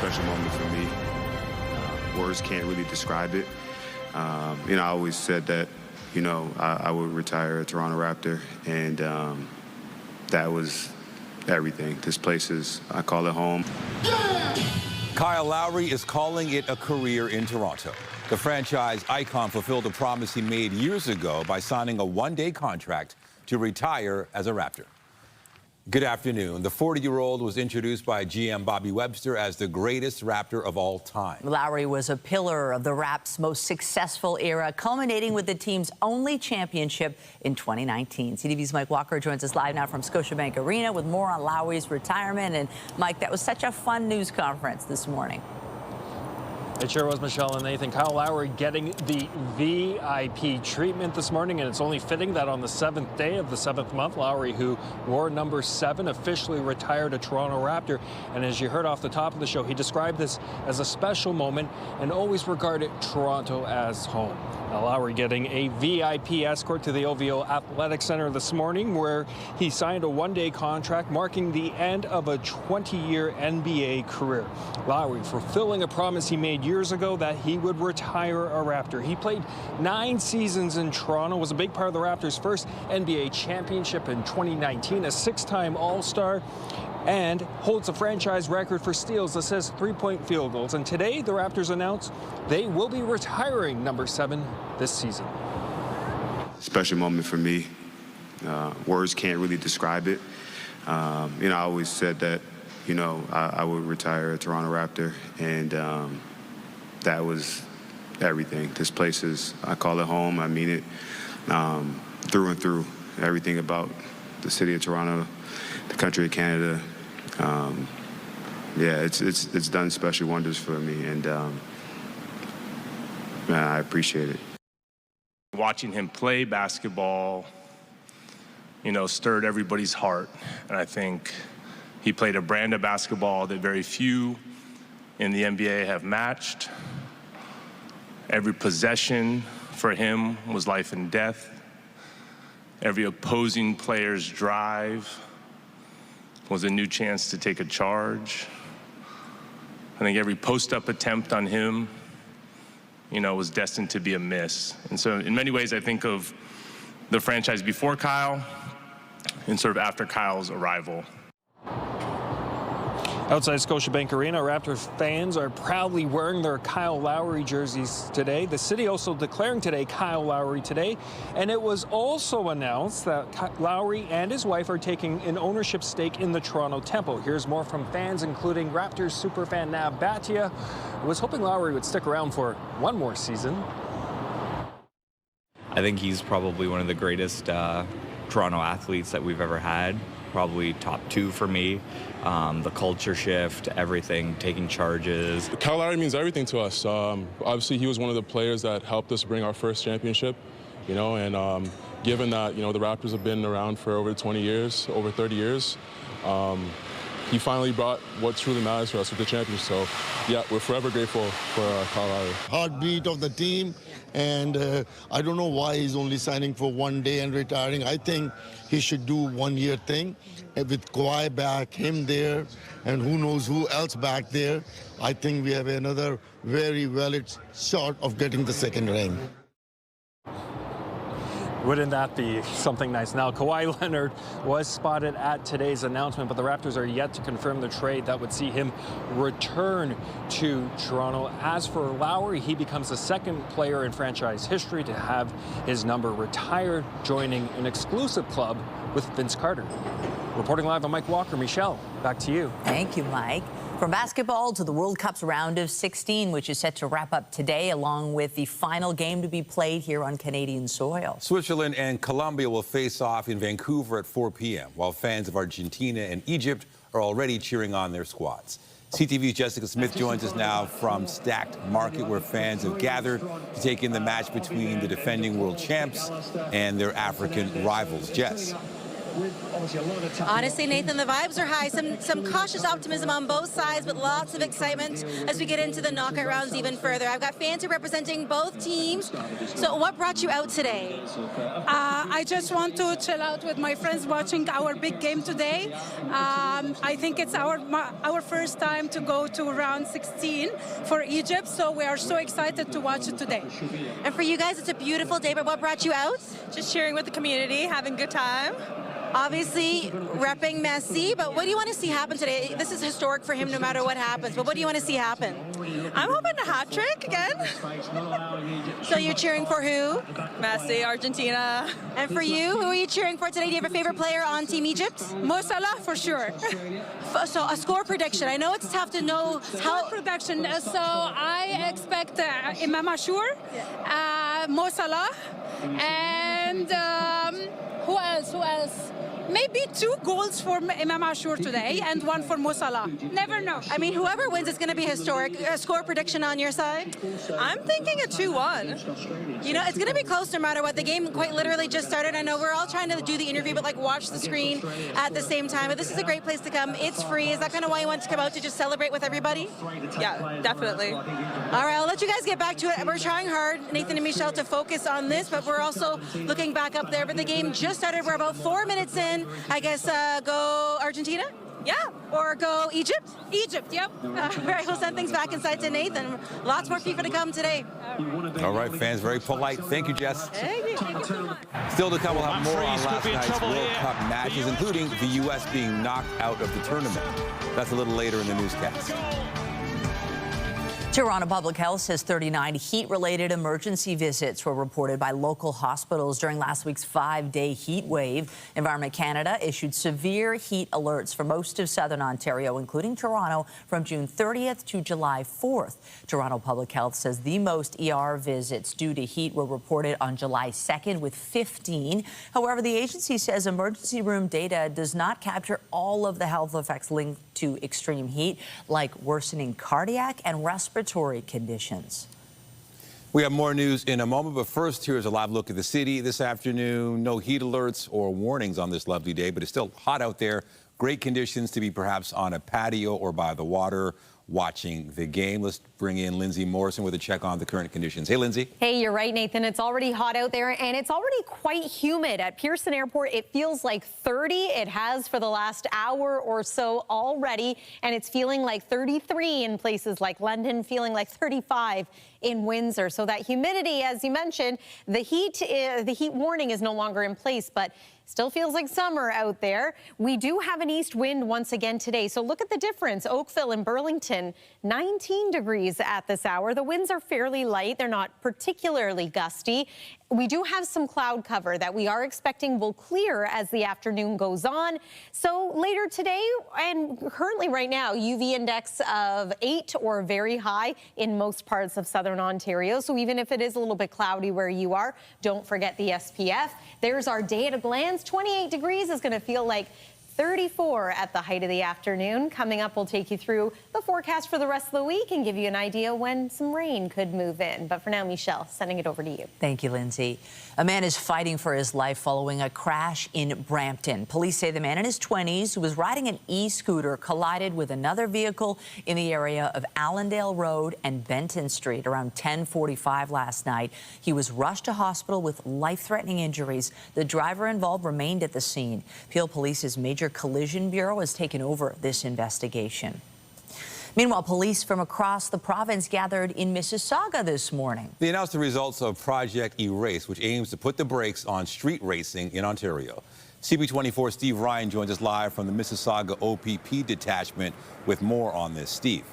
special moment for me. Words can't really describe it. I always said that, I would retire a Toronto Raptor, and that was everything. This place is, I call it home. Kyle Lowry is calling it a career in Toronto. The franchise icon fulfilled a promise he made years ago by signing a one-day contract to retire as a Raptor. Good afternoon. The 40-year-old was introduced by GM Bobby Webster as the greatest Raptor of all time. Lowry was a pillar of the Raps' most successful era, culminating with the team's only championship in 2019. CTV's Mike Walker joins us live now from Scotiabank Arena with more on Lowry's retirement. And, Mike, that was such a fun news conference this morning. It sure was, Michelle and Nathan. Kyle Lowry getting the VIP treatment this morning, and it's only fitting that on the 7th day of the 7th month, Lowry, who wore number 7, officially retired a Toronto Raptor. And as you heard off the top of the show, he described this as a special moment and always regarded Toronto as home. Now, Lowry getting a VIP escort to the OVO Athletic Center this morning, where he signed a one-day contract marking the end of a 20-year NBA career. Lowry fulfilling a promise he made years ago that he would retire a Raptor. He played 9 seasons in Toronto, was a big part of the Raptors' first NBA championship in 2019, a 6-time All-Star, and holds a franchise record for steals, assists, 3-point field goals. And today, the Raptors announced they will be retiring number 7 this season. Special moment for me. Words can't really describe it. I always said that, I would retire a Toronto Raptor, and that was everything. This place is, I call it home. I mean it through and through. Everything about the city of Toronto, the country of Canada. It's done special wonders for me, and I appreciate it. Watching him play basketball, stirred everybody's heart. And I think he played a brand of basketball that very few in the NBA have matched. Every possession for him was life and death. Every opposing player's drive was a new chance to take a charge. I think every post-up attempt on him, was destined to be a miss. And so in many ways, I think of the franchise before Kyle and sort of after Kyle's arrival. Outside Scotiabank Arena, Raptors fans are proudly wearing their Kyle Lowry jerseys today. The city also declaring today Kyle Lowry Today. And it was also announced that Lowry and his wife are taking an ownership stake in the Toronto Temple. Here's more from fans, including Raptors superfan Nav Bhatia, who was hoping Lowry would stick around for one more season. I think he's probably one of the greatest Toronto athletes that we've ever had. Probably top 2 for me. The culture shift, everything, taking charges. Kyle Lowry means everything to us. Obviously, he was one of the players that helped us bring our first championship, and given that, the Raptors have been around for over 20 years, over 30 years, he finally brought what truly matters for us with the championship. So, yeah, we're forever grateful for Kyle Lowry. Heartbeat of the team, and I don't know why he's only signing for one day and retiring. I think he should do one-year thing with Kawhi back, him there, and who knows who else back there. I think we have another very valid shot of getting the second ring. Wouldn't that be something nice? Now, Kawhi Leonard was spotted at today's announcement, but the Raptors are yet to confirm the trade that would see him return to Toronto. As for Lowry, he becomes the second player in franchise history to have his number retired, joining an exclusive club with Vince Carter. Reporting live, I'm Mike Walker. Michelle, back to you. Thank you, Mike. From basketball to the World Cup's round of 16, which is set to wrap up today, along with the final game to be played here on Canadian soil. Switzerland and Colombia will face off in Vancouver at 4 p.m., while fans of Argentina and Egypt are already cheering on their squads. CTV's Jessica Smith joins us now from Stacked Market, where fans have gathered to take in the match between the defending world champs and their African rivals. Jess. Honestly, Nathan, the vibes are high. Some cautious optimism on both sides, but lots of excitement as we get into the knockout rounds even further. I've got fans who are representing both teams. So what brought you out today? I just want to chill out with my friends watching our big game today. I think it's our first time to go to round 16 for Egypt, so we are so excited to watch it today. And for you guys, it's a beautiful day, but what brought you out? Just cheering with the community, having a good time. Obviously, repping Messi, but what do you want to see happen today? This is historic for him no matter what happens, but what do you want to see happen? I'm hoping a hat trick again. So you're cheering for who? Messi, Argentina. And for you, who are you cheering for today? Do you have a favorite player on Team Egypt? Mo Salah for sure. So a score prediction. I know it's tough to know how. Prediction. So I expect Imam Ashur, Mo Salah, and who else? Maybe 2 goals for Imam Ashur today and 1 for Mo Salah. Never know. I mean, whoever wins is going to be historic. A score prediction on your side? I'm thinking a 2-1. You know, it's going to be close no matter what. The game quite literally just started. I know we're all trying to do the interview, but like watch the screen at the same time. But this is a great place to come. It's free. Is that kind of why you want to come out, to just celebrate with everybody? Yeah, definitely. All right, I'll let you guys get back to it. We're trying hard, Nathan and Michelle, to focus on this, but we're also looking back up there. But the game just started. We're about 4 minutes in. I guess go Argentina? Yeah. Or go Egypt? Egypt, yep. All right, we'll send things back inside to Nathan. Lots more FIFA to come today. All right, fans, very polite. Thank you, Jess. Thank you. Thank you so much. Still to come, we'll have more on last night's World Cup matches, including the U.S. being knocked out of the tournament. That's a little later in the newscast. Toronto Public Health says 39 heat-related emergency visits were reported by local hospitals during last week's 5-day heat wave. Environment Canada issued severe heat alerts for most of southern Ontario, including Toronto, from June 30th to July 4th. Toronto Public Health says the most ER visits due to heat were reported on July 2nd with 15. However, the agency says emergency room data does not capture all of the health effects linked to extreme heat, like worsening cardiac and respiratory conditions. We have more news in a moment, but first, here's a live look at the city this afternoon. No heat alerts or warnings on this lovely day, but it's still hot out there. Great conditions to be perhaps on a patio or by the water watching the game. Let's bring in Lindsay Morrison with a check on the current conditions. Hey, Lindsay. Hey, you're right, Nathan. It's already hot out there, and it's already quite humid. At Pearson Airport, it feels like 30. It has for the last hour or so already, and it's feeling like 33 in places like London, feeling like 35 in Windsor. So that humidity, as you mentioned, the heat warning is no longer in place, but still feels like summer out there. We do have an east wind once again today. So look at the difference. Oakville and Burlington, 19 degrees at this hour. The winds are fairly light. They're not particularly gusty. We do have some cloud cover that we are expecting will clear as the afternoon goes on. So later today and currently right now, UV index of 8 or very high in most parts of southern Ontario. So even if it is a little bit cloudy where you are, don't forget the SPF. There's our day at a glance. 28 degrees is going to feel like 34 at the height of the afternoon. Coming up, we'll take you through the forecast for the rest of the week and give you an idea when some rain could move in. But for now, Michelle, sending it over to you. Thank you, Lindsay. A man is fighting for his life following a crash in Brampton. Police say the man in his 20s who was riding an e-scooter collided with another vehicle in the area of Allendale Road and Benton Street around 10:45 last night. He was rushed to hospital with life-threatening injuries. The driver involved remained at the scene. Peel Police's Major Collision Bureau has taken over this investigation. Meanwhile, police from across the province gathered in Mississauga this morning. They announced the results of Project Erase, which aims to put the brakes on street racing in Ontario. CB24 Steve Ryan joins us live from the Mississauga OPP detachment with more on this. Steve.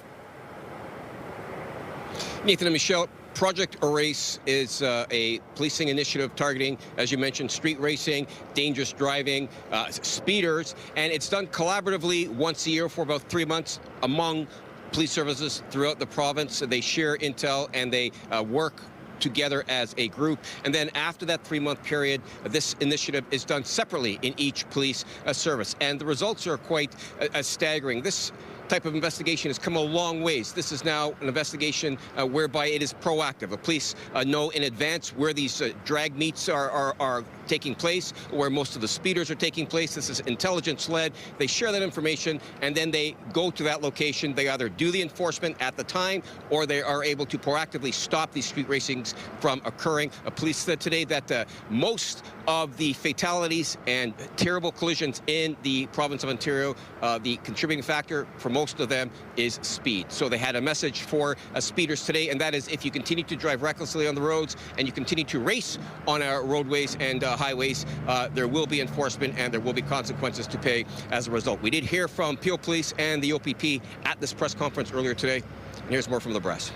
Nathan and Michelle, Project Erase is a policing initiative targeting, as you mentioned, street racing, dangerous driving, speeders, and it's done collaboratively once a year for about 3 months among police services throughout the province. They share intel and they work together as a group. And then after that 3-month period, this initiative is done separately in each police service. And the results are quite staggering. This type of investigation has come a long ways. This is now an investigation whereby it is proactive. The police know in advance where these drag meets are taking place, where most of the speeders are taking place. This is intelligence-led. They share that information, and then they go to that location. They either do the enforcement at the time, or they are able to proactively stop these street racings from occurring. Police said today that most of the fatalities and terrible collisions in the province of Ontario, the contributing factor for most of them is speed. So they had a message for speeders today, and that is, if you continue to drive recklessly on the roads and you continue to race on our roadways and highways, there will be enforcement and there will be consequences to pay as a result. We did hear from Peel Police and the OPP at this press conference earlier today, and here's more from the press.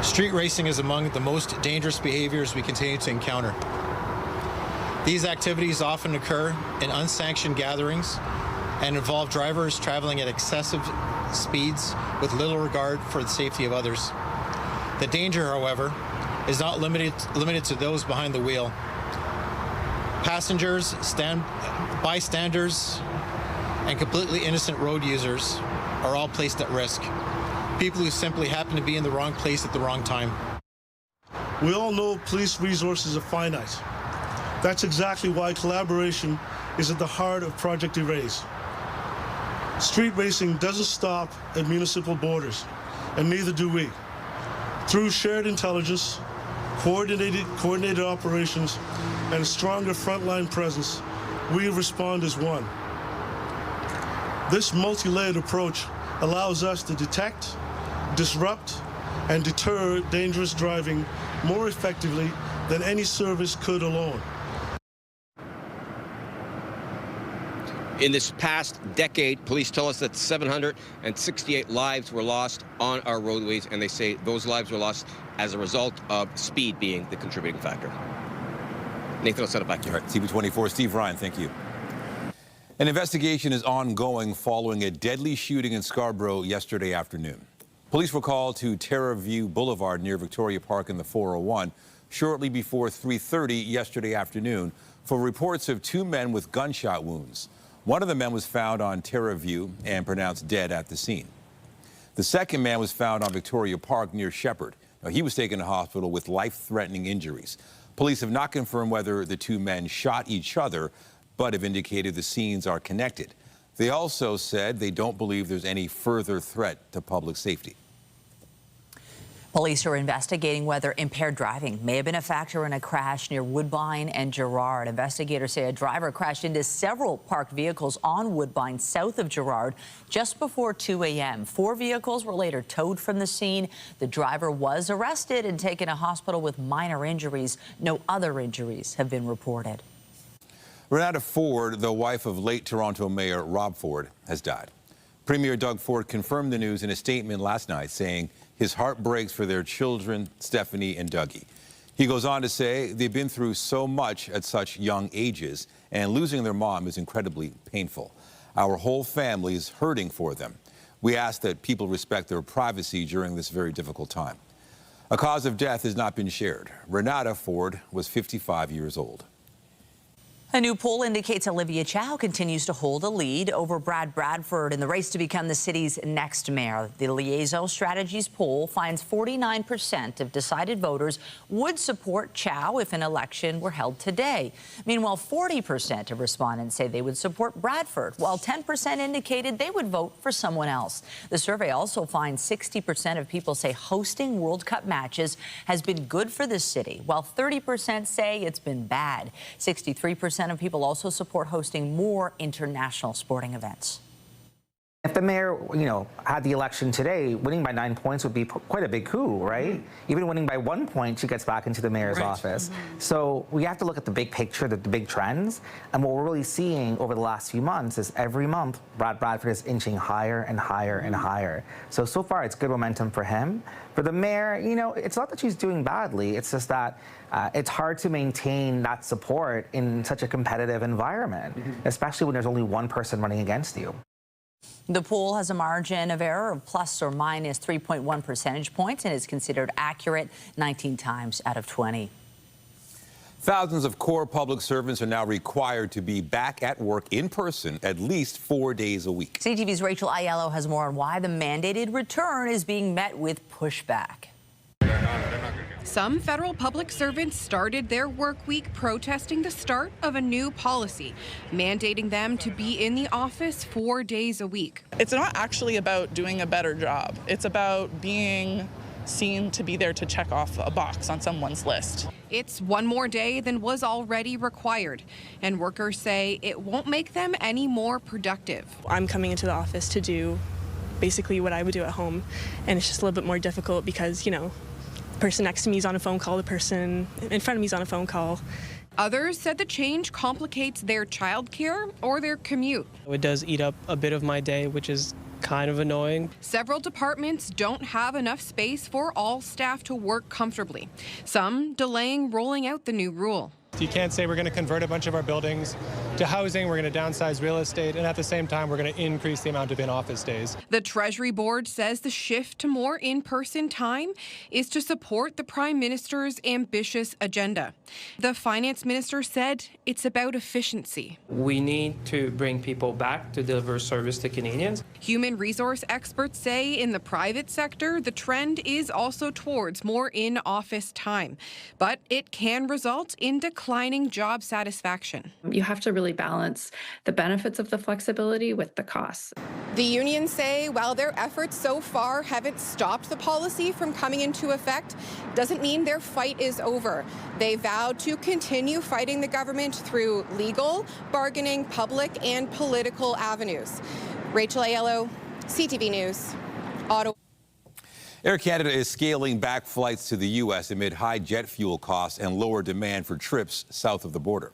Street racing is among the most dangerous behaviors we continue to encounter. These activities often occur in unsanctioned gatherings and involve drivers traveling at excessive speeds with little regard for the safety of others. The danger, however, is not limited to those behind the wheel. Passengers, bystanders, and completely innocent road users are all placed at risk. People who simply happen to be in the wrong place at the wrong time. We all know police resources are finite. That's exactly why collaboration is at the heart of Project Erase. Street racing doesn't stop at municipal borders, and neither do we. Through shared intelligence, coordinated operations, and a stronger frontline presence, we respond as one. This multi-layered approach allows us to detect, disrupt, and deter dangerous driving more effectively than any service could alone. In this past decade, police tell us that 768 lives were lost on our roadways, and they say those lives were lost as a result of speed being the contributing factor. Nathan, I'll send it back to you. All right, TV24, Steve Ryan, thank you. An investigation is ongoing following a deadly shooting in Scarborough yesterday afternoon. Police were called to Terraview Boulevard near Victoria Park in the 401 shortly before 3:30 yesterday afternoon for reports of two men with gunshot wounds. One of the men was found on Terraview and pronounced dead at the scene. The second man was found on Victoria Park near Shepherd. Now, he was taken to hospital with life-threatening injuries. Police have not confirmed whether the two men shot each other, but have indicated the scenes are connected. They also said they don't believe there's any further threat to public safety. Police are investigating whether impaired driving may have been a factor in a crash near Woodbine and Gerrard. Investigators say a driver crashed into several parked vehicles on Woodbine south of Gerrard just before 2 a.m. 4 vehicles were later towed from the scene. The driver was arrested and taken to hospital with minor injuries. No other injuries have been reported. Renata Ford, the wife of late Toronto Mayor Rob Ford, has died. Premier Doug Ford confirmed the news in a statement last night, saying his heart breaks for their children, Stephanie and Dougie. He goes on to say they've been through so much at such young ages, and losing their mom is incredibly painful. Our whole family is hurting for them. We ask that people respect their privacy during this very difficult time. A cause of death has not been shared. Renata Ford was 55 years old. A new poll indicates Olivia Chow continues to hold a lead over Brad Bradford in the race to become the city's next mayor. The Liaison Strategies poll finds 49% of decided voters would support Chow if an election were held today. Meanwhile, 40% of respondents say they would support Bradford, while 10% indicated they would vote for someone else. The survey also finds 60% of people say hosting World Cup matches has been good for the city, while 30% say it's been bad. 63% of people also support hosting more international sporting events. If the mayor, had the election today, winning by 9 points would be quite a big coup, right? Even winning by 1 point, she gets back into the mayor's office. So we have to look at the big picture, the big trends. And what we're really seeing over the last few months is every month, Brad Bradford is inching higher and higher and higher. So far, it's good momentum for him. For the mayor, it's not that she's doing badly. It's just that it's hard to maintain that support in such a competitive environment, especially when there's only one person running against you. The poll has a margin of error of plus or minus 3.1 percentage points and is considered accurate 19 times out of 20. Thousands of core public servants are now required to be back at work in person at least 4 days a week. CTV's Rachel Aiello has more on why the mandated return is being met with pushback. Some federal public servants started their work week protesting the start of a new policy, mandating them to be in the office 4 days a week. It's not actually about doing a better job. It's about being seen to be there to check off a box on someone's list. It's one more day than was already required, and workers say it won't make them any more productive. I'm coming into the office to do basically what I would do at home, and it's just a little bit more difficult because, you know, the person next to me is on a phone call, the person in front of me is on a phone call. Others said the change complicates their childcare or their commute. It does eat up a bit of my day, which is kind of annoying. Several departments don't have enough space for all staff to work comfortably, some delaying rolling out the new rule. You can't say we're going to convert a bunch of our buildings to housing, we're going to downsize real estate, and at the same time, we're going to increase the amount of in-office days. The Treasury Board says the shift to more in-person time is to support the Prime Minister's ambitious agenda. The Finance Minister said it's about efficiency. We need to bring people back to deliver service to Canadians. Human resource experts say in the private sector, the trend is also towards more in-office time, but it can result in declining job satisfaction. You have to really balance the benefits of the flexibility with the costs. The unions say while their efforts so far haven't stopped the policy from coming into effect, doesn't mean their fight is over. They vowed to continue fighting the government through legal, bargaining, public, and political avenues. Rachel Aiello, CTV News, Ottawa. Air Canada is scaling back flights to the U.S. amid high jet fuel costs and lower demand for trips south of the border.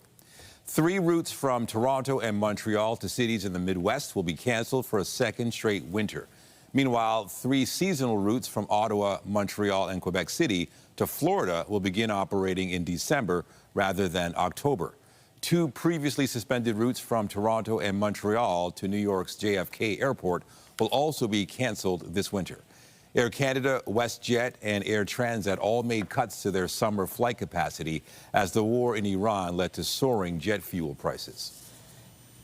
3 routes from Toronto and Montreal to cities in the Midwest will be canceled for a second straight winter. Meanwhile, 3 seasonal routes from Ottawa, Montreal, and Quebec City to Florida will begin operating in December rather than October. 2 previously suspended routes from Toronto and Montreal to New York's JFK Airport will also be canceled this winter. Air Canada, WestJet, and Air Transat all made cuts to their summer flight capacity as the war in Iran led to soaring jet fuel prices.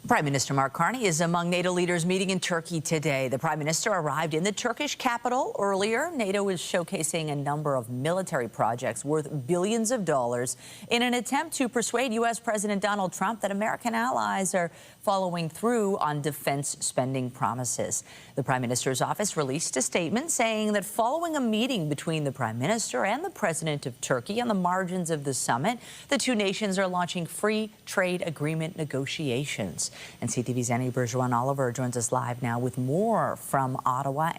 Prime Minister Mark Carney is among NATO leaders meeting in Turkey today. The Prime Minister arrived in the Turkish capital earlier. NATO is showcasing a number of military projects worth billions of dollars in an attempt to persuade U.S. President Donald Trump that American allies are following through on defense spending promises. The Prime Minister's office released a statement saying that following a meeting between the Prime Minister and the President of Turkey on the margins of the summit, the 2 nations are launching free trade agreement negotiations. And CTV's Annie Bergeron-Oliver joins us live now with more from Ottawa.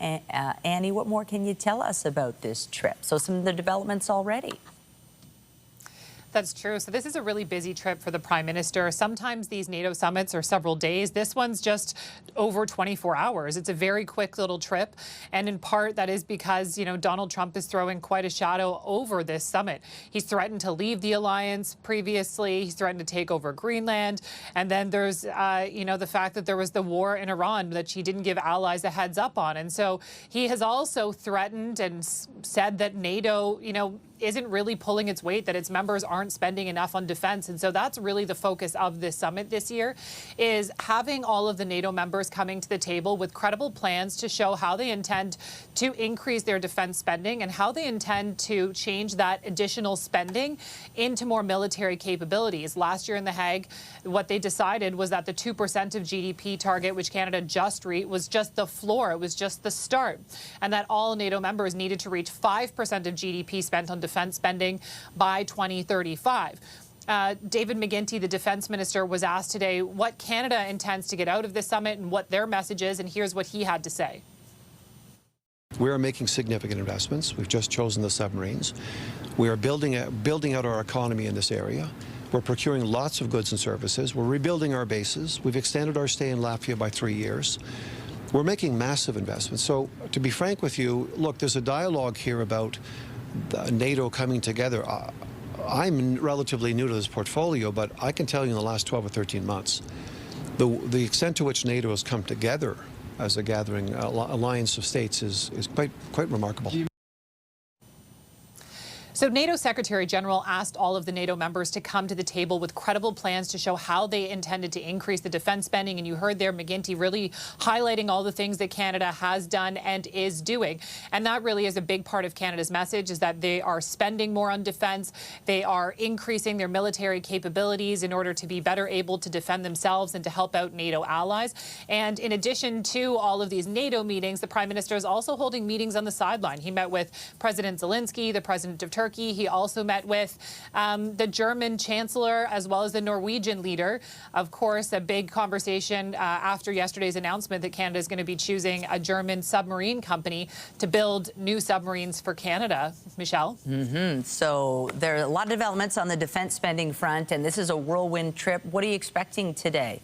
Annie, what more can you tell us about this trip? So some of the developments already. That's true. So this is a really busy trip for the Prime Minister. Sometimes these NATO summits are several days. This one's just over 24 hours. It's a very quick little trip. And in part, that is because, you know, Donald Trump is throwing quite a shadow over this summit. He's threatened to leave the alliance previously. He's threatened to take over Greenland. And then there's, you know, the fact that there was the war in Iran that he didn't give allies a heads up on. And so he has also threatened and said that NATO, you know, isn't really pulling its weight, that its members aren't spending enough on defense. And so that's really the focus of this summit this year, is having all of the NATO members coming to the table with credible plans to show how they intend to increase their defense spending and how they intend to change that additional spending into more military capabilities. Last year in The Hague, what they decided was that the 2% of GDP target, which Canada just reached, was just the floor. It was just the start. And that all NATO members needed to reach 5% of GDP spent on defense spending by 2035. David McGuinty, the defense minister, was asked today what Canada intends to get out of this summit and what their message is, and here's what he had to say. We are making significant investments. We've just chosen the submarines. We are building out our economy in this area. We're procuring lots of goods and services. We're rebuilding our bases. We've extended our stay in Latvia by 3 years. We're making massive investments. So, to be frank with you, look, there's a dialogue here about NATO coming together. I'm relatively new to this portfolio, but I can tell you in the last 12 or 13 months, the extent to which NATO has come together as a gathering alliance of states is quite remarkable. So NATO Secretary General asked all of the NATO members to come to the table with credible plans to show how they intended to increase the defense spending. And you heard there McGuinty really highlighting all the things that Canada has done and is doing. And that really is a big part of Canada's message, is that they are spending more on defense. They are increasing their military capabilities in order to be better able to defend themselves and to help out NATO allies. And in addition to all of these NATO meetings, the Prime Minister is also holding meetings on the sideline. He met with President Zelensky, the President of Turkey. He also met with the German Chancellor as well as the Norwegian leader. Of course, a big conversation after yesterday's announcement that Canada is going to be choosing a German submarine company to build new submarines for Canada. Michelle? So there are a lot of developments on the defense spending front, and this is a whirlwind trip. What are you expecting today?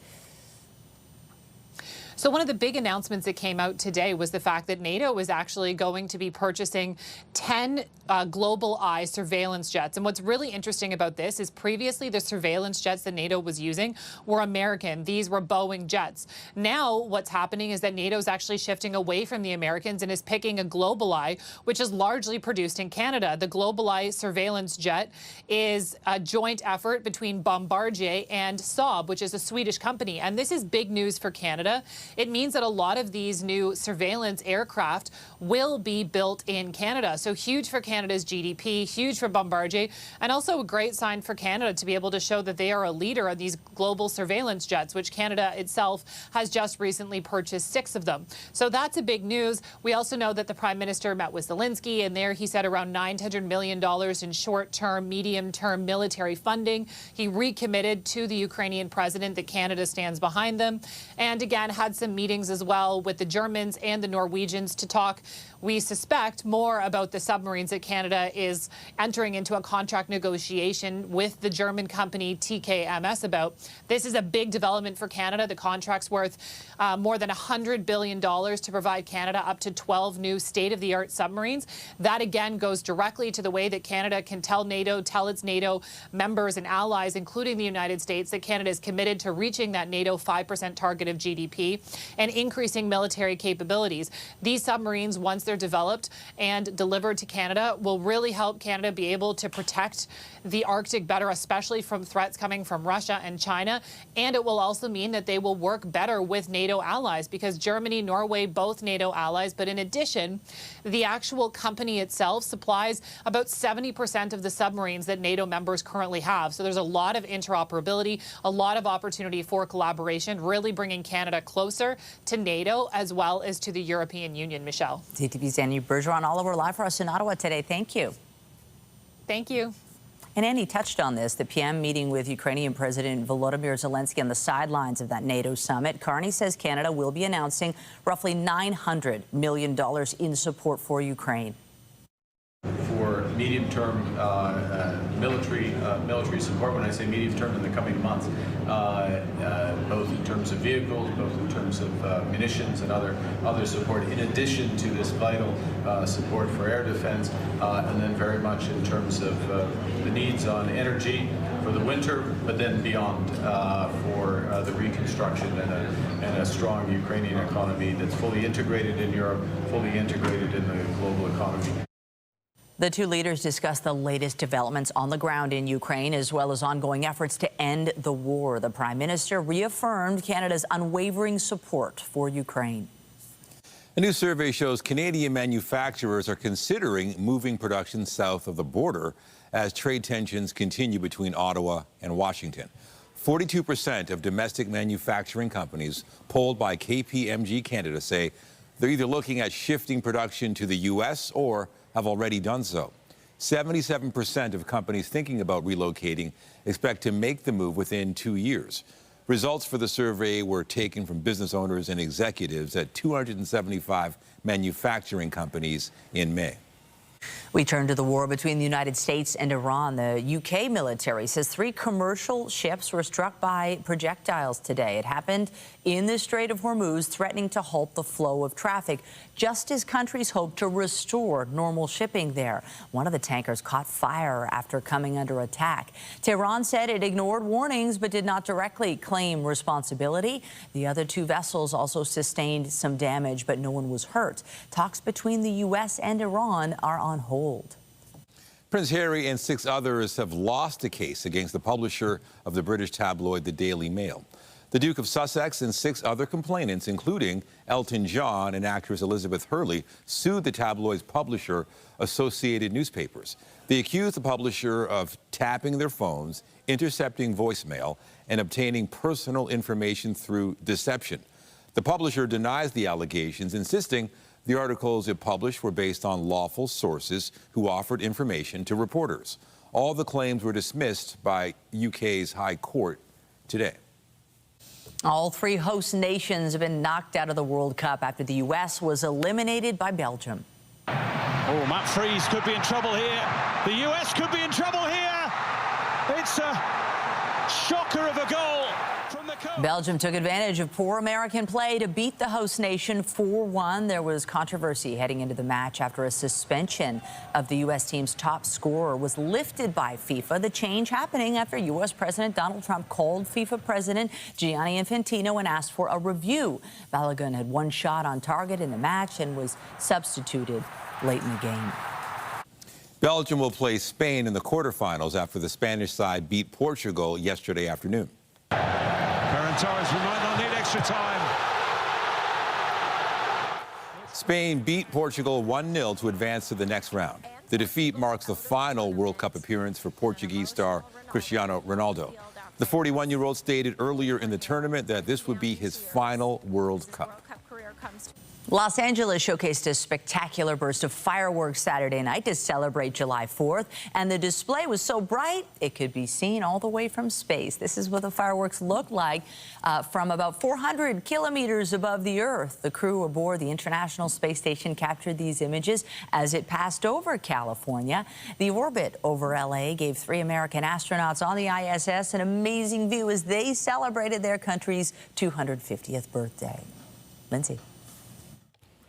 So one of the big announcements that came out today was the fact that NATO is actually going to be purchasing 10 Global Eye surveillance jets. And what's really interesting about this is previously the surveillance jets that NATO was using were American. These were Boeing jets. Now what's happening is that NATO is actually shifting away from the Americans and is picking a Global Eye, which is largely produced in Canada. The Global Eye surveillance jet is a joint effort between Bombardier and Saab, which is a Swedish company. And this is big news for Canada. It means that a lot of these new surveillance aircraft will be built in Canada. So huge for Canada's GDP, huge for Bombardier, and also a great sign for Canada to be able to show that they are a leader of these global surveillance jets, which Canada itself has just recently purchased 6 of them. So that's a big news. We also know that the Prime Minister met with Zelensky, and there he said around $900 million in short-term, medium-term military funding. He recommitted to the Ukrainian president that Canada stands behind them, and again had some meetings as well with the Germans and the Norwegians to talk, we suspect, more about the submarines that Canada is entering into a contract negotiation with the German company TKMS about. This is a big development for Canada. The contract's worth more than $100 billion to provide Canada up to 12 new state-of-the-art submarines. That again goes directly to the way that Canada can tell its NATO members and allies, including the United States, that Canada is committed to reaching that NATO 5% target of GDP and increasing military capabilities. These submarines, once they're developed and delivered to Canada, will really help Canada be able to protect the Arctic better, especially from threats coming from Russia and China. And it will also mean that they will work better with NATO allies, because Germany, Norway, both NATO allies. But in addition, the actual company itself supplies about 70% of the submarines that NATO members currently have. So there's a lot of interoperability, a lot of opportunity for collaboration, really bringing Canada closer to NATO as well as to the European Union. Michelle? CTV's Annie Bergeron all over live for us in Ottawa today. Thank you. Thank you. And Annie touched on this, the PM meeting with Ukrainian President Volodymyr Zelensky on the sidelines of that NATO summit. Carney says Canada will be announcing roughly $900 million in support for Ukraine. For medium-term military support, when I say medium-term, in the coming months, both in terms of vehicles, both in terms of munitions and other support, in addition to this vital support for air defense, and then very much in terms of the needs on energy for the winter, but then beyond for the reconstruction and a strong Ukrainian economy that's fully integrated in Europe, fully integrated in the global economy. The two leaders discussed the latest developments on the ground in Ukraine, as well as ongoing efforts to end the war. The Prime Minister reaffirmed Canada's unwavering support for Ukraine. A new survey shows Canadian manufacturers are considering moving production south of the border as trade tensions continue between Ottawa and Washington. 42% of domestic manufacturing companies polled by KPMG Canada say they're either looking at shifting production to the U.S. or have already done so. 77% of companies thinking about relocating expect to make the move within 2 years. Results for the survey were taken from business owners and executives at 275 manufacturing companies in May. We turn to the war between the United States and Iran. The UK military says 3 commercial ships were struck by projectiles today. It happened in the Strait of Hormuz, threatening to halt the flow of traffic, just as countries hope to restore normal shipping there. One of the tankers caught fire after coming under attack. Tehran said it ignored warnings but did not directly claim responsibility. The other 2 vessels also sustained some damage, but no one was hurt. Talks between the U.S. and Iran are on hold. Prince Harry and 6 others have lost a case against the publisher of the British tabloid The Daily Mail. The Duke of Sussex and 6 other complainants, including Elton John and actress Elizabeth Hurley, sued the tabloid's publisher, Associated Newspapers. They accused the publisher of tapping their phones, intercepting voicemail, and obtaining personal information through deception. The publisher denies the allegations, insisting the articles it published were based on lawful sources who offered information to reporters. All the claims were dismissed by UK's High Court today. All 3 host nations have been knocked out of the World Cup after the U.S. was eliminated by Belgium. Oh, Matt Freese could be in trouble here. The U.S. could be in trouble here. It's a shocker of a goal from the coach. Belgium took advantage of poor American play to beat the host nation 4-1. There was controversy heading into the match after a suspension of the U.S. team's top scorer was lifted by FIFA. The change happening after U.S. President Donald Trump called FIFA President Gianni Infantino and asked for a review. Balogun had 1 shot on target in the match and was substituted late in the game. Belgium will play Spain in the quarterfinals after the Spanish side beat Portugal yesterday afternoon. Ferran Torres, we might not need extra time. Spain beat Portugal 1-0 to advance to the next round. The defeat marks the final World Cup appearance for Portuguese star Cristiano Ronaldo. The 41-year-old stated earlier in the tournament that this would be his final World Cup. Los Angeles showcased a spectacular burst of fireworks Saturday night to celebrate July 4th, and the display was so bright it could be seen all the way from space. This is what the fireworks looked like from about 400 kilometers above the Earth. The crew aboard the International Space Station captured these images as it passed over California. The orbit over L.A. gave 3 American astronauts on the ISS an amazing view as they celebrated their country's 250th birthday. Lindsay.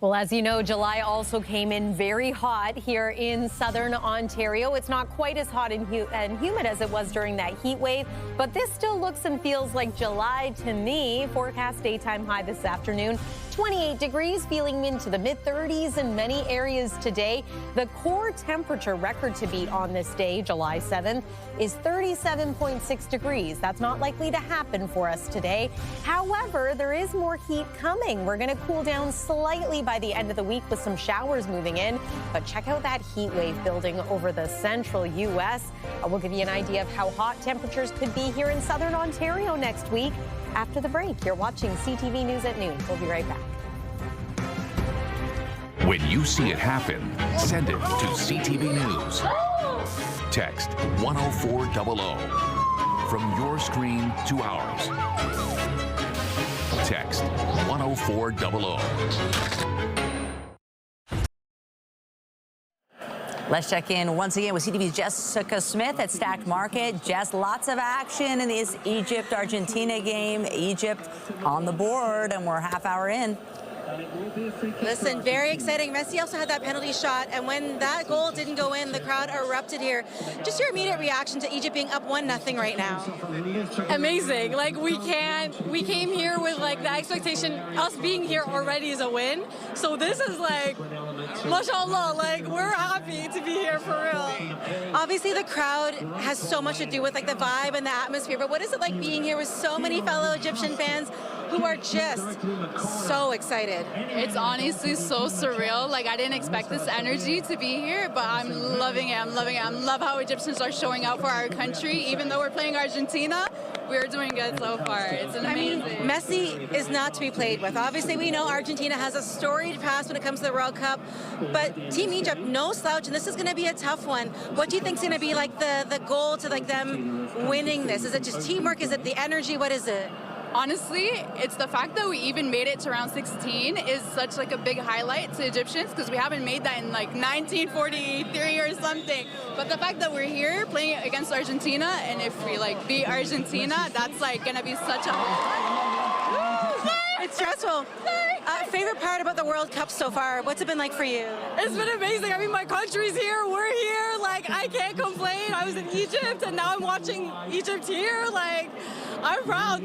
Well, as you know, July also came in very hot here in southern Ontario. It's not quite as hot and humid as it was during that heat wave, but this still looks and feels like July to me. Forecast daytime high this afternoon, 28 degrees, feeling into the mid-30s in many areas today. The core temperature record to beat on this day, July 7th, is 37.6 degrees. That's not likely to happen for us today. However, there is more heat coming. We're going to cool down slightly by the end of the week with some showers moving in. But check out that heat wave building over the central U.S. We'll give you an idea of how hot temperatures could be here in southern Ontario next week. After the break, you're watching CTV News at noon. We'll be right back. When you see it happen, send it to CTV News. Text 10400 from your screen to ours. Text 10400. Let's check in once again with CTV's Jessica Smith at Stacked Market. Jess, lots of action in this Egypt-Argentina game. Egypt on the board, and we're half hour in. Listen, very exciting. Messi also had that penalty shot, and when that goal didn't go in, the crowd erupted here. Just your immediate reaction to Egypt being up 1-0 right now. Amazing. Like, we came here with like the expectation, us being here already is a win. So this is like, mashallah, like we're happy to be here for real. Obviously the crowd has so much to do with like the vibe and the atmosphere, but what is it like being here with so many fellow Egyptian fans who are just so excited? It's honestly so surreal. Like, I didn't expect this energy to be here, but I'm loving it. I'm loving it. I love how Egyptians are showing out for our country. Even though we're playing Argentina, we're doing good so far. It's amazing. I mean, Messi is not to be played with. Obviously, we know Argentina has a storied past when it comes to the World Cup, but Team Egypt, no slouch, and this is going to be a tough one. What do you think is going to be like the goal to like them winning this? Is it just teamwork? Is it the energy? What is it? Honestly, it's the fact that we even made it to round 16 is such like a big highlight to Egyptians because we haven't made that in like 1943 or something. But the fact that we're here playing against Argentina, and if we like beat Argentina, that's like gonna be such a... It's stressful. Favorite part about the World Cup so far? What's it been like for you? It's been amazing. I mean, my country's here. We're here. Like, I can't complain. I was in Egypt, and now I'm watching Egypt here. Like, I'm proud.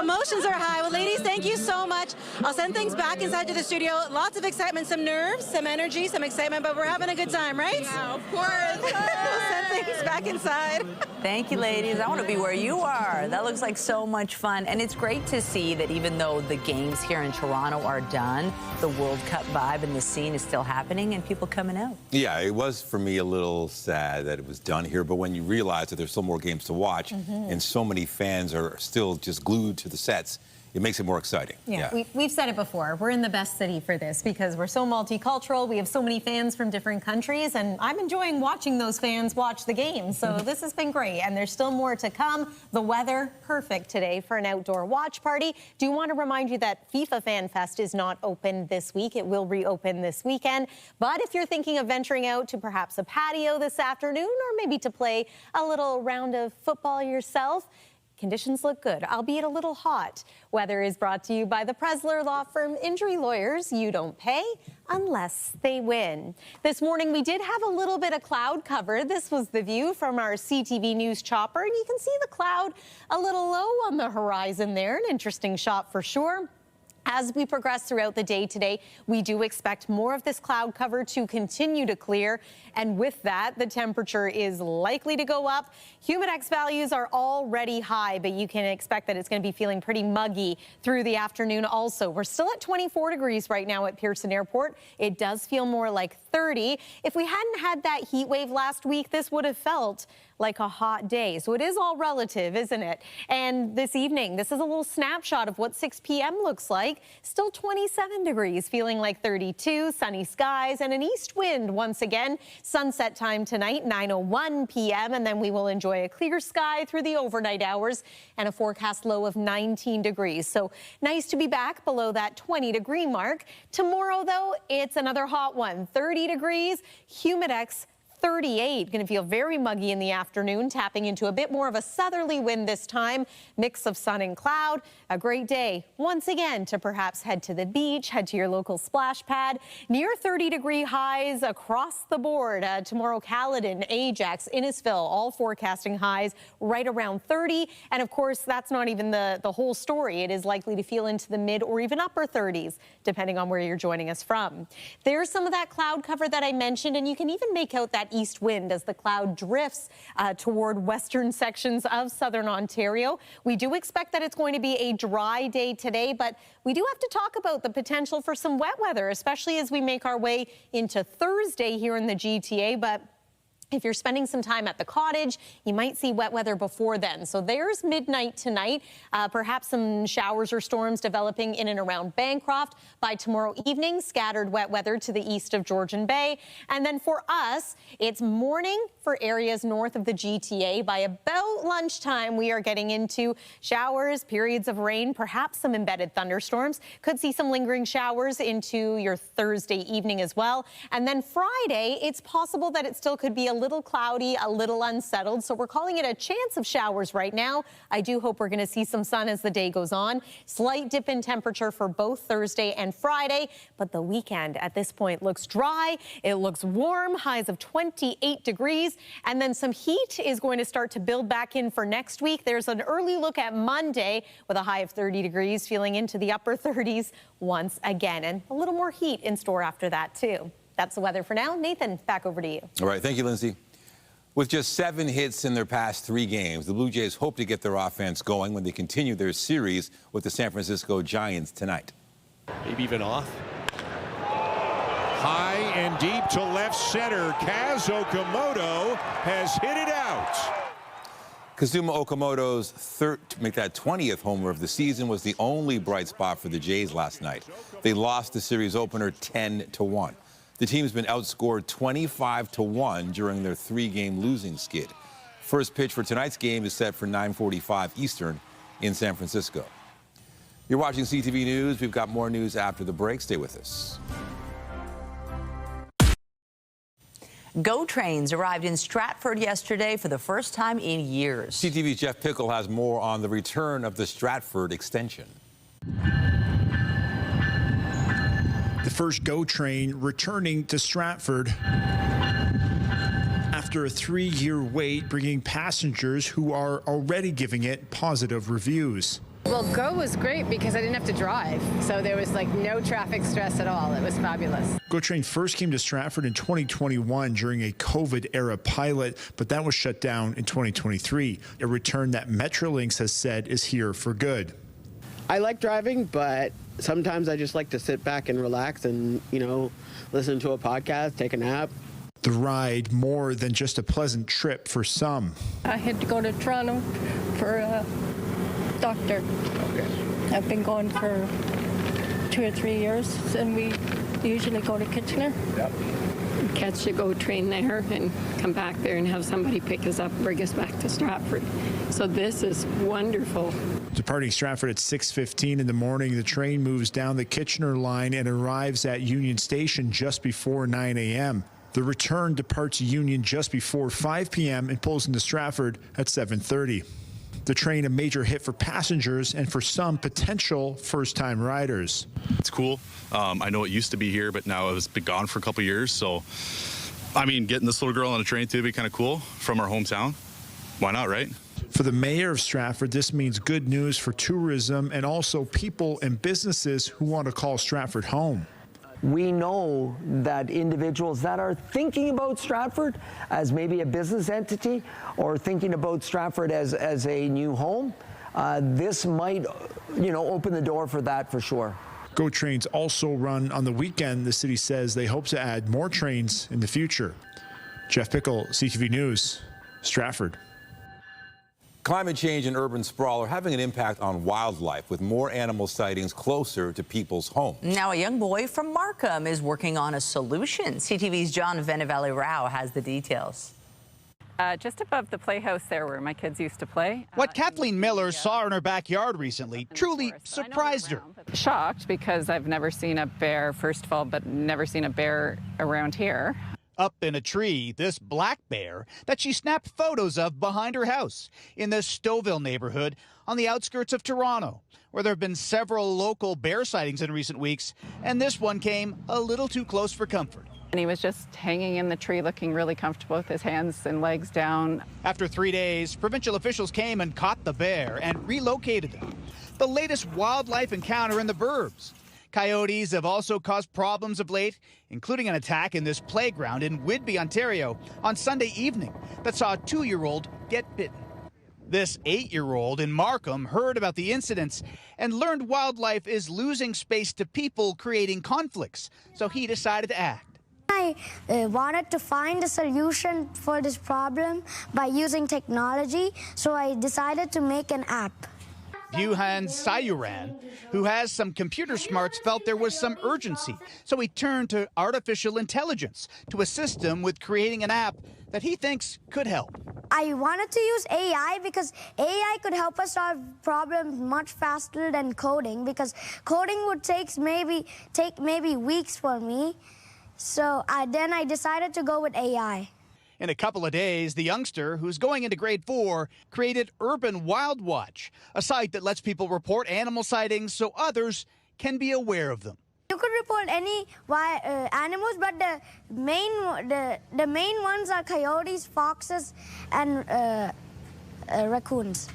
Emotions are high. Well, ladies, thank you so much. I'll send things back inside to the studio. Lots of excitement, some nerves, some energy, some excitement, but we're having a good time, right? Yeah, of course. We'll send things back inside. Thank you, ladies. I want to be where you are. That looks like so much fun. And it's great to see that even though the games here in Toronto are done, the World Cup vibe and the scene is still happening and people coming out. Yeah, it was for me a little sad that it was done here, but when you realize that there's still more games to watch and so many fans are still just glued to the sets, it makes it more exciting. Yeah. We've said it before. We're in the best city for this because we're so multicultural. We have so many fans from different countries, and I'm enjoying watching those fans watch the game. So this has been great, and there's still more to come. The weather, perfect today for an outdoor watch party. Do want to remind you that FIFA Fan Fest is not open this week. It will reopen this weekend. But if you're thinking of venturing out to perhaps a patio this afternoon or maybe to play a little round of football yourself, conditions look good, albeit a little hot. Weather is brought to you by the Presler Law Firm. Injury lawyers, you don't pay unless they win. This morning, we did have a little bit of cloud cover. This was the view from our CTV News chopper, and you can see the cloud a little low on the horizon there. An interesting shot for sure. As we progress throughout the day today, we do expect more of this cloud cover to continue to clear. And with that, the temperature is likely to go up. Humidex values are already high, but you can expect that it's going to be feeling pretty muggy through the afternoon also. We're still at 24 degrees right now at Pearson Airport. It does feel more like 30. If we hadn't had that heat wave last week, this would have felt like a hot day. So it is all relative, isn't it? And this evening, this is a little snapshot of what 6 p.m. looks like. Still 27 degrees, feeling like 32, sunny skies, and an east wind once again. Sunset time tonight, 9:01 p.m., and then we will enjoy a clear sky through the overnight hours and a forecast low of 19 degrees. So nice to be back below that 20-degree mark. Tomorrow, though, it's another hot one. 30 degrees, humidex 38. Going to feel very muggy in the afternoon, tapping into a bit more of a southerly wind this time. Mix of sun and cloud. A great day once again to perhaps head to the beach, head to your local splash pad. Near 30-degree highs across the board. Tomorrow, Caledon, Ajax, Innisfil, all forecasting highs right around 30. And of course, that's not even the whole story. It is likely to feel into the mid or even upper 30s, depending on where you're joining us from. There's some of that cloud cover that I mentioned, and you can even make out that east wind as the cloud drifts toward western sections of southern Ontario. We do expect that it's going to be a dry day today, but we do have to talk about the potential for some wet weather, especially as we make our way into Thursday here in the GTA. But if you're spending some time at the cottage, you might see wet weather before then. So there's midnight tonight. Perhaps some showers or storms developing in and around Bancroft. By tomorrow evening, scattered wet weather to the east of Georgian Bay. And then for us, it's morning for areas north of the GTA. By about lunchtime, we are getting into showers, periods of rain, perhaps some embedded thunderstorms. Could see some lingering showers into your Thursday evening as well. And then Friday, it's possible that it still could be a little cloudy, a little unsettled. So we're calling it a chance of showers right now. I do hope we're going to see some sun as the day goes on. Slight dip in temperature for both Thursday and Friday, but the weekend at this point looks dry. It looks warm, highs of 28 degrees, and then some heat is going to start to build back in for next week. There's an early look at Monday with a high of 30 degrees, feeling into the upper 30s once again, and a little more heat in store after that too. That's the weather for now. Nathan, back over to you. All right, thank you, Lindsay. With just 7 hits in their past 3 games, the Blue Jays hope to get their offense going when they continue their series with the San Francisco Giants tonight. Maybe even off. High and deep to left center. Kaz Okamoto has hit it out. Kazuma Okamoto's make that 20th homer of the season was the only bright spot for the Jays last night. They lost the series opener 10-1. The team's been outscored 25-1 during their 3-game losing skid. First pitch for tonight's game is set for 9:45 Eastern in San Francisco. You're watching CTV News. We've got more news after the break. Stay with us. GO trains arrived in Stratford yesterday for the first time in years. CTV's Jeff Pickle has more on the return of the Stratford extension. The first GO train returning to Stratford after after a 3-year wait, bringing passengers who are already giving it positive reviews. Well, Go was great because I didn't have to drive, so there was like no traffic stress at all. It was fabulous. GO Train first came to Stratford in 2021 during a COVID-era pilot, but that was shut down in 2023. A return that Metrolinx has said is here for good. I like driving, but sometimes I just like to sit back and relax and, listen to a podcast, take a nap. The ride more than just a pleasant trip for some. I had to go to Toronto for a doctor. I've been going for 2 or 3 years, and we usually go to Kitchener. Catch the GO train there and come back there and have somebody pick us up, bring us back to Stratford. So this is wonderful. Departing Stratford at 6:15 in the morning, the train moves down the Kitchener line and arrives at Union Station just before 9 a.m. The return departs Union just before 5 p.m. and pulls into Stratford at 7:30. The train a major hit for passengers and for some potential first-time riders. It's cool. I know it used to be here, but now it's been gone for a couple years. So, I mean, getting this little girl on a train too would be kind of cool from our hometown. Why not, right? For the mayor of Stratford, this means good news for tourism and also people and businesses who want to call Stratford home. We know that individuals that are thinking about Stratford as maybe a business entity or thinking about Stratford as a new home, this might, open the door for that for sure. GO trains also run on the weekend. The city says they hope to add more trains in the future. Jeff Pickle, CTV News, Stratford. Climate change and urban sprawl are having an impact on wildlife, with more animal sightings closer to people's homes. Now, a young boy from Markham is working on a solution. CTV's John Venevali-Rao has the details. Just above the playhouse there where my kids used to play. What Kathleen Miller saw in her backyard recently truly surprised her. Shocked because I've never seen a bear, first of all, but never seen a bear around here. Up in a tree, this black bear that she snapped photos of behind her house in the Stouffville neighborhood on the outskirts of Toronto, where there have been several local bear sightings in recent weeks, and this one came a little too close for comfort. And he was just hanging in the tree looking really comfortable with his hands and legs down. After 3 days, provincial officials came and caught the bear and relocated him. The latest wildlife encounter in the burbs. Coyotes have also caused problems of late, including an attack in this playground in Whitby, Ontario, on Sunday evening that saw a 2-year-old get bitten. This 8-year-old in Markham heard about the incidents and learned wildlife is losing space to people, creating conflicts, so he decided to act. I wanted to find a solution for this problem by using technology, so I decided to make an app. Buhan Sayuran, who has some computer smarts, felt there was some urgency, so he turned to artificial intelligence to assist him with creating an app that he thinks could help. I wanted to use AI because AI could help us solve problems much faster than coding, because coding would take maybe weeks for me. So then I decided to go with AI. In a couple of days, the youngster, who's going into grade 4, created Urban Wild Watch, a site that lets people report animal sightings so others can be aware of them. You could report any animals, but the main ones are coyotes, foxes, and raccoons.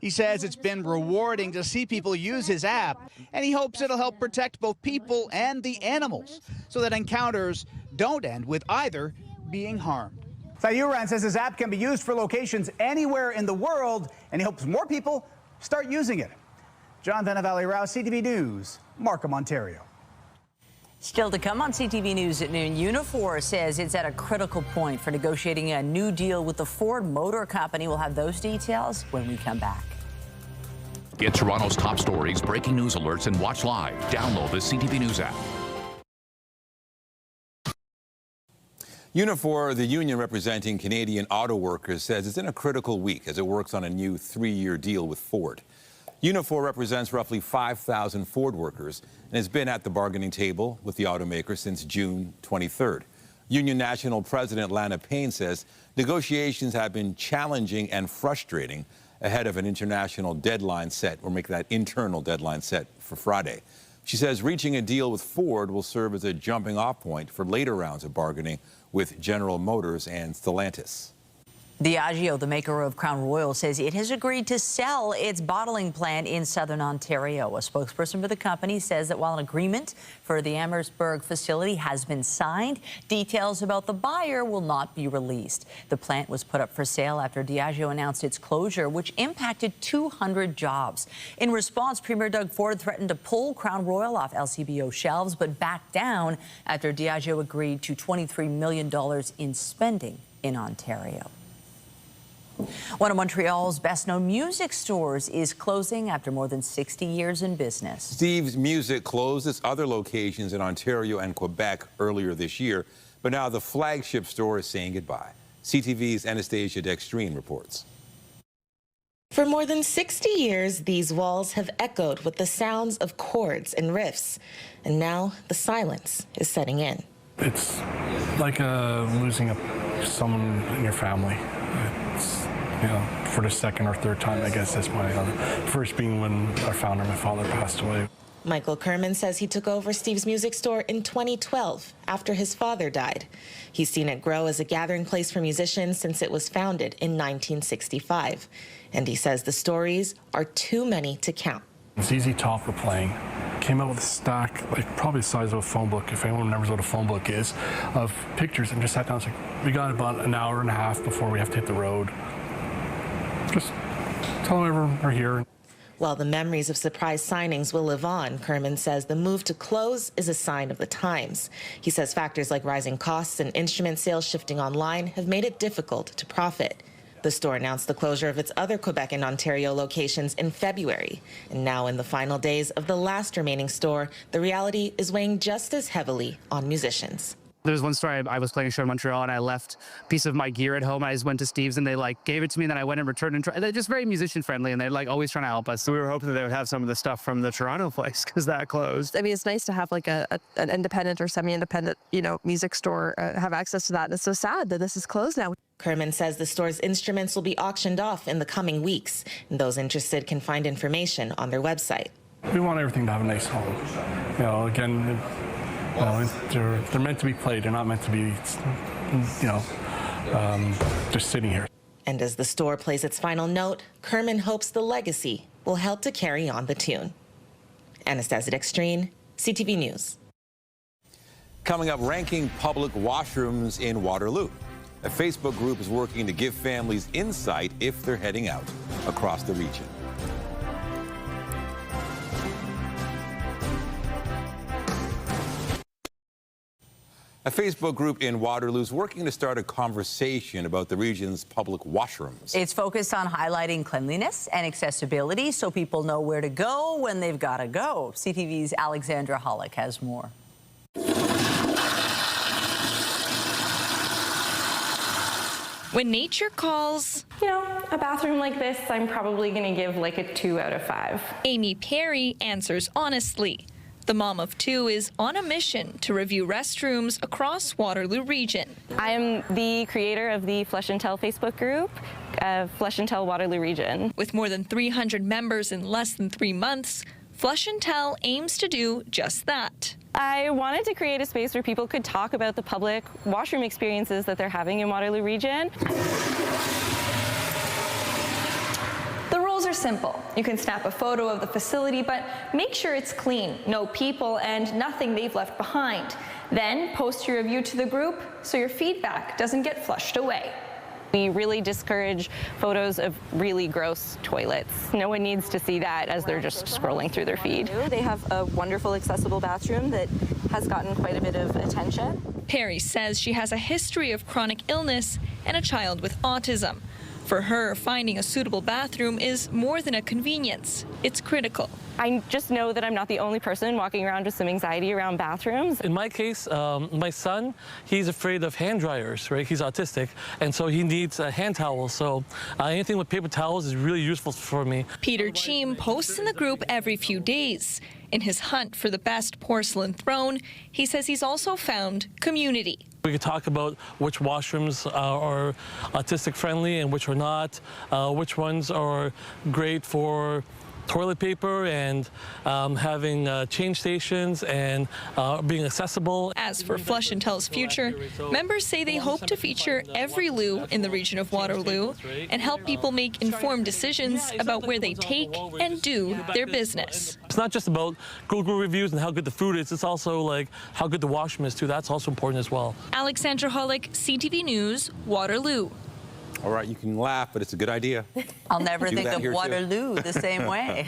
He says it's been rewarding to see people use his app, and he hopes it'll help protect both people and the animals so that encounters don't end with either being harmed. Sayuran says his app can be used for locations anywhere in the world, and he hopes more people start using it. John Venevali-Rao, CTV News, Markham, Ontario. Still to come on CTV News at noon, Unifor says it's at a critical point for negotiating a new deal with the Ford Motor Company. We'll have those details when we come back. Get Toronto's top stories, breaking news alerts, and watch live. Download the CTV News app. Unifor, the union representing Canadian auto workers, says it's in a critical week as it works on a new 3-year deal with Ford. Unifor represents roughly 5,000 Ford workers and has been at the bargaining table with the automaker since June 23rd. Union National President Lana Payne says negotiations have been challenging and frustrating ahead of an international deadline set, or make that internal deadline set for Friday. She says reaching a deal with Ford will serve as a jumping-off point for later rounds of bargaining with General Motors and Stellantis. Diageo, the maker of Crown Royal, says it has agreed to sell its bottling plant in southern Ontario. A spokesperson for the company says that while an agreement for the Amherstburg facility has been signed, details about the buyer will not be released. The plant was put up for sale after Diageo announced its closure, which impacted 200 jobs. In response, Premier Doug Ford threatened to pull Crown Royal off LCBO shelves, but backed down after Diageo agreed to $23 million in spending in Ontario. One of Montreal's best-known music stores is closing after more than 60 years in business. Steve's Music closed its other locations in Ontario and Quebec earlier this year, but now the flagship store is saying goodbye. CTV's Anastasia Dextrine reports. For more than 60 years, these walls have echoed with the sounds of chords and riffs, and now the silence is setting in. It's like losing someone in your family. It's, you know, for the second or third time, I guess that's my first being when our founder, my father, passed away. Michael Kerman says he took over Steve's Music Store in 2012 after his father died. He's seen it grow as a gathering place for musicians since it was founded in 1965. And he says the stories are too many to count. ZZ Top were playing. Came out with a stack, like probably the size of a phone book, if anyone remembers what a phone book is, of pictures, and just sat down and was like, we got about an hour and a half before we have to hit the road. Just tell them everyone we're here. While the memories of surprise signings will live on, Kerman says the move to close is a sign of the times. He says factors like rising costs and instrument sales shifting online have made it difficult to profit. The store announced the closure of its other Quebec and Ontario locations in February. And now in the final days of the last remaining store, the reality is weighing just as heavily on musicians. There was one story, I was playing a show in Montreal and I left a piece of my gear at home. I just went to Steve's and they gave it to me, and then I went and returned and they're just very musician friendly, and they're always trying to help us. So we were hoping that they would have some of the stuff from the Toronto place because that closed. I mean, it's nice to have an independent or semi-independent, music store have access to that. And it's so sad that this is closed now. Kerman says the store's instruments will be auctioned off in the coming weeks, and those interested can find information on their website. We want everything to have a nice home. Again, they're meant to be played. They're not meant to be, just sitting here. And as the store plays its final note, Kerman hopes the legacy will help to carry on the tune. Anastasia Dextrine, CTV News. Coming up, ranking public washrooms in Waterloo. A Facebook group is working to give families insight if they're heading out across the region. A Facebook group in Waterloo is working to start a conversation about the region's public washrooms. It's focused on highlighting cleanliness and accessibility so people know where to go when they've got to go. CTV's Alexandra Hollick has more. When nature calls, a bathroom like this, I'm probably going to give a 2 out of 5. Amy Perry answers honestly. The mom of 2 is on a mission to review restrooms across Waterloo region. I am the creator of the Flush and Tell Facebook group, Flush and Tell Waterloo region. With more than 300 members in less than 3 months, Flush and Tell aims to do just that. I wanted to create a space where people could talk about the public washroom experiences that they're having in Waterloo region. The rules are simple. You can snap a photo of the facility, but make sure it's clean, no people, and nothing they've left behind. Then post your review to the group so your feedback doesn't get flushed away. We really discourage photos of really gross toilets. No one needs to see that as they're just scrolling through their feed. They have a wonderful accessible bathroom that has gotten quite a bit of attention. Perry says she has a history of chronic illness and a child with autism. For her, finding a suitable bathroom is more than a convenience. It's critical. I just know that I'm not the only person walking around with some anxiety around bathrooms. In my case, my son, he's afraid of hand dryers, right? He's autistic, and so he needs a hand towel. So anything with paper towels is really useful for me. Peter Cheam posts in the group every few days. In his hunt for the best porcelain throne, he says he's also found community. We could talk about which washrooms are autistic friendly and which are not, which ones are great for toilet paper and having change stations and being accessible. As for Flush and Tell's future, members say they hope to feature every loo in the region of Waterloo and help people make informed decisions about where they take and do their business. It's not just about Google reviews and how good the food is, it's also like how good the washroom is too. That's also important as well. Alexandra Hollick, CTV News, Waterloo. All right, you can laugh, but it's a good idea. I'll never Do think that of here, too. Waterloo the same way.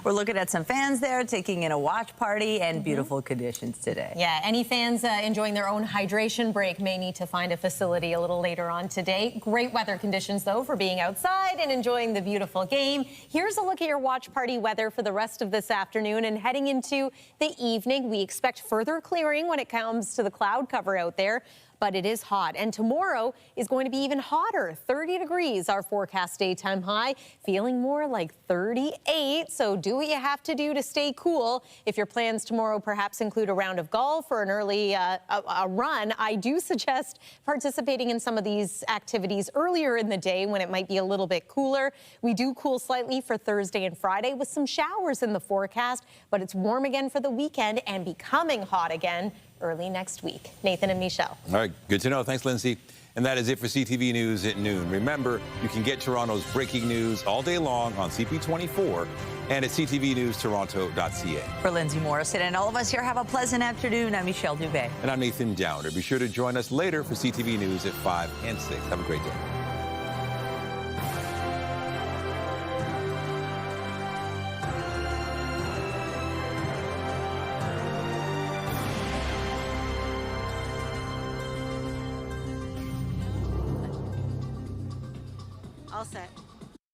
We're looking at some fans there taking in a watch party and beautiful conditions today. Yeah, any fans enjoying their own hydration break may need to find a facility a little later on today. Great weather conditions, though, for being outside and enjoying the beautiful game. Here's a look at your watch party weather for the rest of this afternoon and heading into the evening. We expect further clearing when it comes to the cloud cover out there. But it is hot, and tomorrow is going to be even hotter. 30 degrees, our forecast daytime high, feeling more like 38. So do what you have to do to stay cool. If your plans tomorrow perhaps include a round of golf or an early a run, I do suggest participating in some of these activities earlier in the day when it might be a little bit cooler. We do cool slightly for Thursday and Friday with some showers in the forecast, but it's warm again for the weekend and becoming hot again early next week. Nathan and Michelle. All right, good to know. Thanks, Lindsay. And that is it for CTV News at noon. Remember, you can get Toronto's breaking news all day long on CP24 and at ctvnewstoronto.ca. For Lindsay Morrison and all of us here, have a pleasant afternoon. I'm Michelle Dubé. And I'm Nathan Downer. Be sure to join us later for CTV News at 5 and 6. Have a great day. All set.